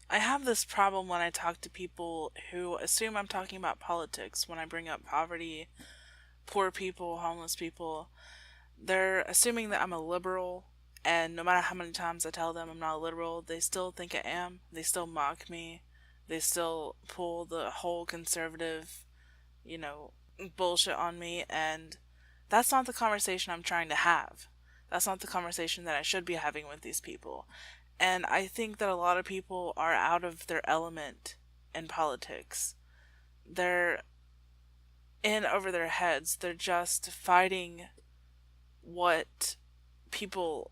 I have this problem when I talk to people who assume I'm talking about politics when I bring up poverty, poor people, homeless people. They're assuming that I'm a liberal, and no matter how many times I tell them I'm not a liberal, they still think I am. They still mock me. They still pull the whole conservative, you know, bullshit on me, and that's not the conversation I'm trying to have. That's not the conversation that I should be having with these people. And I think that a lot of people are out of their element in politics. They're in over their heads. They're just fighting what people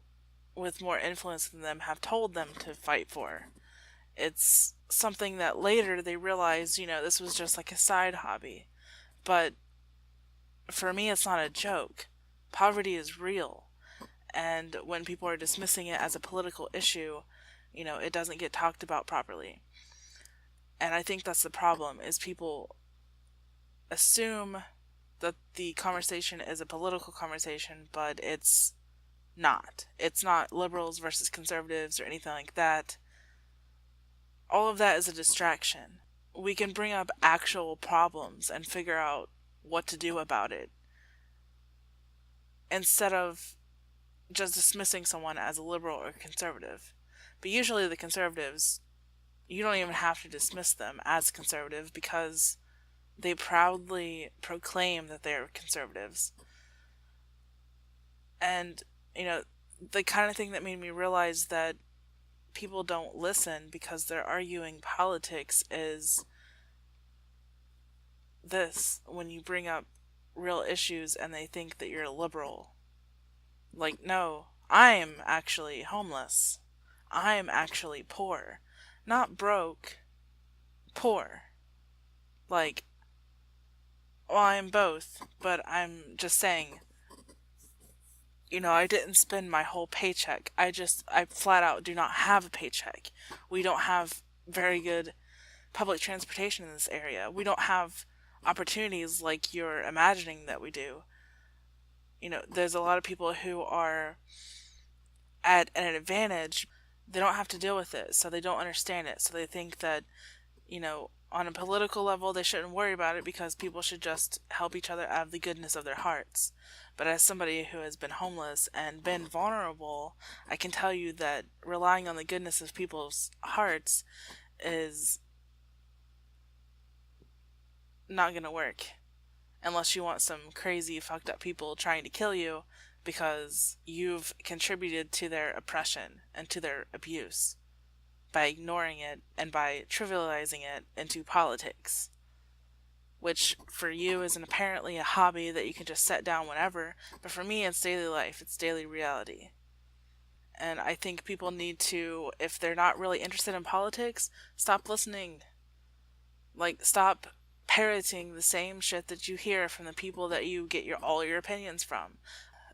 with more influence than them have told them to fight for. It's something that later they realize, this was just like a side hobby. But for me, it's not a joke. Poverty is real. And when people are dismissing it as a political issue, it doesn't get talked about properly. And I think that's the problem, is people assume that the conversation is a political conversation, but it's not. It's not liberals versus conservatives or anything like that. All of that is a distraction. We can bring up actual problems and figure out what to do about it instead of just dismissing someone as a liberal or conservative. But usually the conservatives, you don't even have to dismiss them as conservative because they proudly proclaim that they're conservatives. And, the kind of thing that made me realize that people don't listen because they're arguing politics is this: when you bring up real issues and they think that you're a liberal. Like, no, I'm actually homeless. I'm actually poor. Not broke, poor. Like, well, I'm both, but I'm just saying, I didn't spend my whole paycheck. I flat out do not have a paycheck. We don't have very good public transportation in this area. We don't have opportunities like you're imagining that we do. There's a lot of people who are at an advantage. They don't have to deal with it, so they don't understand it. So they think that, on a political level, they shouldn't worry about it because people should just help each other out of the goodness of their hearts. But as somebody who has been homeless and been vulnerable, I can tell you that relying on the goodness of people's hearts is not going to work unless you want some crazy, fucked up people trying to kill you because you've contributed to their oppression and to their abuse by ignoring it and by trivializing it into politics, which for you is apparently a hobby that you can just set down whenever, but for me it's daily life, it's daily reality. And I think people need to, if they're not really interested in politics, stop listening. Like, stop parroting the same shit that you hear from the people that you get all your opinions from.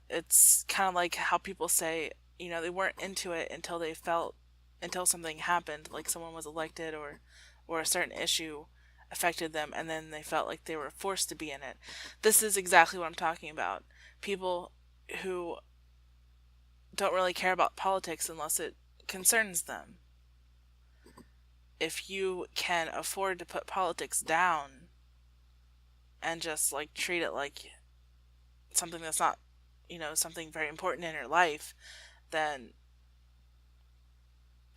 It's kind of like how people say, they weren't into it until something happened, like someone was elected or a certain issue affected them, and then they felt like they were forced to be in it. This is exactly what I'm talking about. People who don't really care about politics unless it concerns them. If you can afford to put politics down and just like treat it like something that's not, something very important in your life, then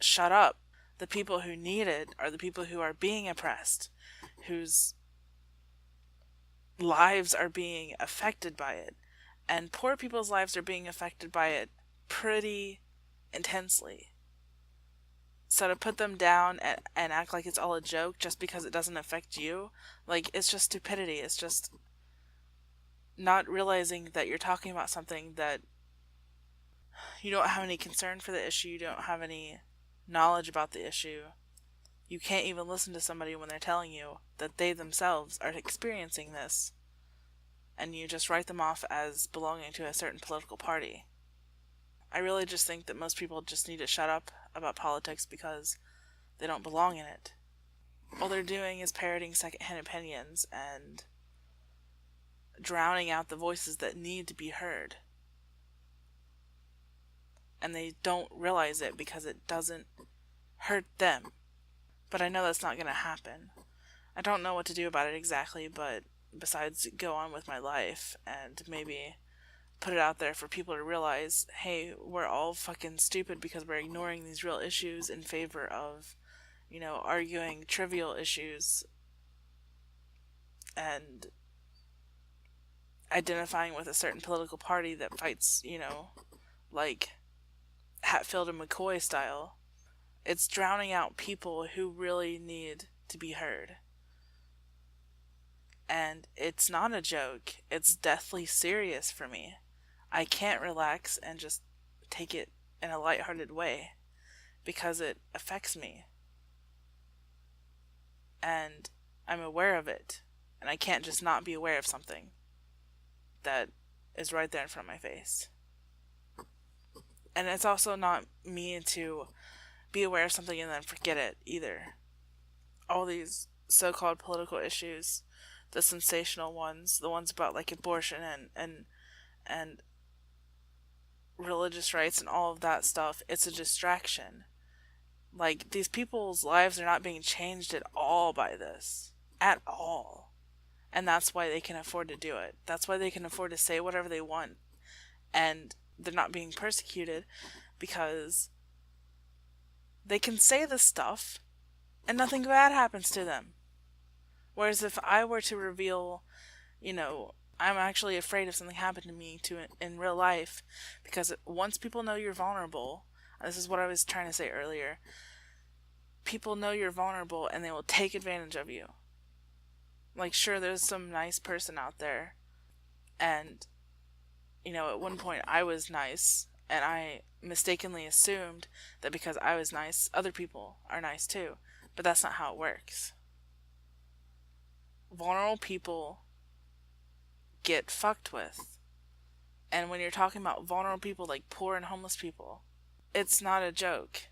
shut up. The people who need it are the people who are being oppressed, whose lives are being affected by it. And poor people's lives are being affected by it pretty intensely. So to put them down and act like it's all a joke just because it doesn't affect you, like, it's just stupidity. It's just not realizing that you're talking about something that you don't have any concern for the issue, you don't have any knowledge about the issue. You can't even listen to somebody when they're telling you that they themselves are experiencing this, and you just write them off as belonging to a certain political party. I really just think that most people just need to shut up about politics because they don't belong in it. All they're doing is parroting secondhand opinions and drowning out the voices that need to be heard. And they don't realize it because it doesn't hurt them. But I know that's not going to happen. I don't know what to do about it exactly, but besides go on with my life and maybe put it out there for people to realize, hey, we're all fucking stupid because we're ignoring these real issues in favor of, arguing trivial issues and identifying with a certain political party that fights, like Hatfield and McCoy style. It's drowning out people who really need to be heard. And it's not a joke. It's deathly serious for me. I can't relax and just take it in a lighthearted way because it affects me. And I'm aware of it. And I can't just not be aware of something that is right there in front of my face. And it's also not me to be aware of something and then forget it either. All these so-called political issues, the sensational ones, the ones about like abortion and religious rights and all of that stuff, it's a distraction. Like, these people's lives are not being changed at all by this. At all. And that's why they can afford to do it. That's why they can afford to say whatever they want. And they're not being persecuted because they can say this stuff and nothing bad happens to them. Whereas if I were to reveal, I'm actually afraid of something happened to me in real life, because once people know you're vulnerable, this is what I was trying to say earlier, people know you're vulnerable and they will take advantage of you. Like, sure, there's some nice person out there, and, at one point I was nice, and I mistakenly assumed that because I was nice, other people are nice too. But that's not how it works. Vulnerable people get fucked with. And when you're talking about vulnerable people like poor and homeless people, it's not a joke.